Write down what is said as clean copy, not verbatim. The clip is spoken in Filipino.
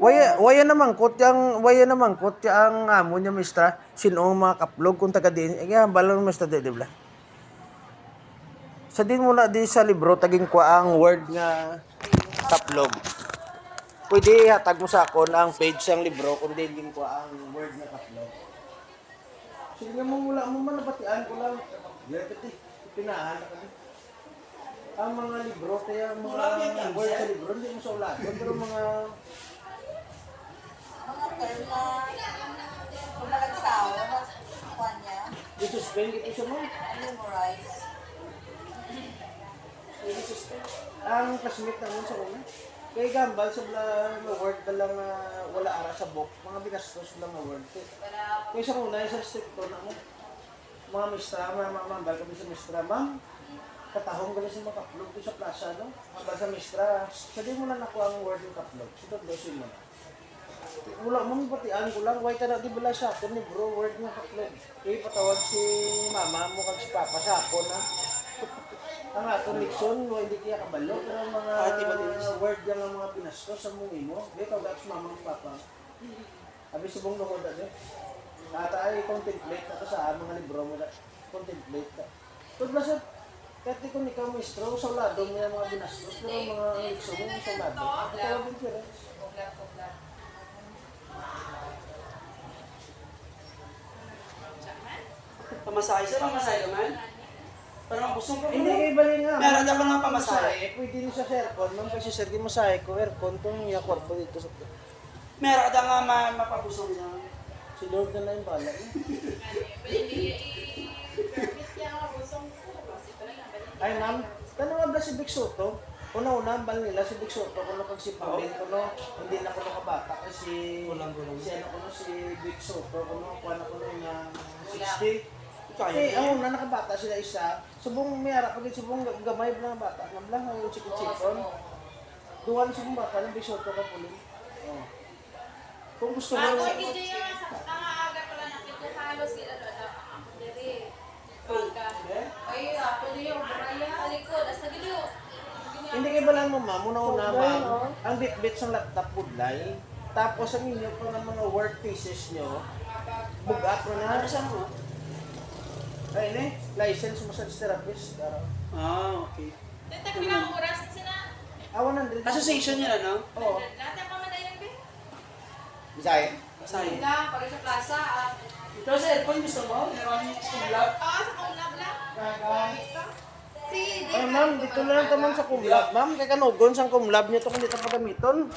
Waya naman kot yang amo niya mistra. Sino ang mga kaplog kung taga din. Kaya balon mistra di ba? Sa din muna di sa libro taging kwa ang word nga kaplog. Pwede hatag mo sa akon ang page sang libro kung din kwa ang word nga kaplog. Sige mo mula mo man nabatian ko lang. Repeti, pinahan ka din. Ang mga libro kaya mga word sa libro hindi mo sa ulat. Pero mga term na kung nagsawa na kuha niya, i-suspend ito siya mo. memorize. I-suspend. Ang classmate naman sa una. Kaya gambal sa word ka lang wala ara sa book. Mga binastos lang na word. Kaya sa una, sa stricto na mo. Mga mistra, mga mambal kami sa mistra. Ma'am, katahong kami sa mga kaplog sa plaza, no? Mambal sa mistra. Sabi mo na nakuha ang word yung kaplog. Sito, dosin mo na. Wala mo batian ko lang, why ka na di bala sa akin ni bro, word nga kaplog. Kaya patawag si mama mo kag si papa sa ako na. Ang atong leksyon, hindi kaya kabalo, pero mga word nga mga pinastos sa mong imo. Di tawag si mama mo papa. Abi subong no da de. Ata ay contemplate ka sa mga libro mo da. Contemplate ka. Tud ba sa kahit kung ikaw maestro, sa lado mo yung mga binastos, pero mga leksyon mo sa lado. Tawag din kira. Pamasahe sir, pamasahe naman. Parang gusto ko. Hindi kayo bali nga. Meron na ba ng pamasahe? Pwede nyo sa aircon. Ma'am kasi sir, di masahe ko aircon tong iya kwarto dito sa... Meron ka nga mapabusong niya. Si Lord na lang yung bala. Ay ma'am, tanong ba si Big Soto? Una-una, ang bal nila si Big Soto. Kuno kung si Paulin, kuno, hindi na kuno kabata. Kasi si ano kuno si Big Soto, kuno, kuno yung 60. Eh, ang una nakabata sila isa. Subong may harap pagit subong gamay lang bata. Ngablang ang chikon-chikon. Duwan subong bata ng Big Soto ka pulin. Oh. Kung gusto mo Ako hindi yung sa aga pala nakita halos gila ako diri. Pagka. Ay, ako din yung baraya. Alikod, hasta gilo. hindi kayo ba lang mo ma'am, una-una ma'am, ang bit-bit sa laptop budlay, tapos ang inyo pa ng mga work pieces nyo, bugat mo na. Ano siya mo? Ay, ne, license massage therapist. Okay. Tenta bilang oras sina. 100. Association niya na, no? Oo. Lahat ang pamadayan ba? Bisaya. Basahin. Lang para sa plaza. Ito sa aircon gusto mo? Meron yung vlog. Sa kumlab lang. Si Ay ma'am, dito na lang taman sa kumlab. Ma'am, kay kanugon sang kumlab niyo to kung dito pagamiton.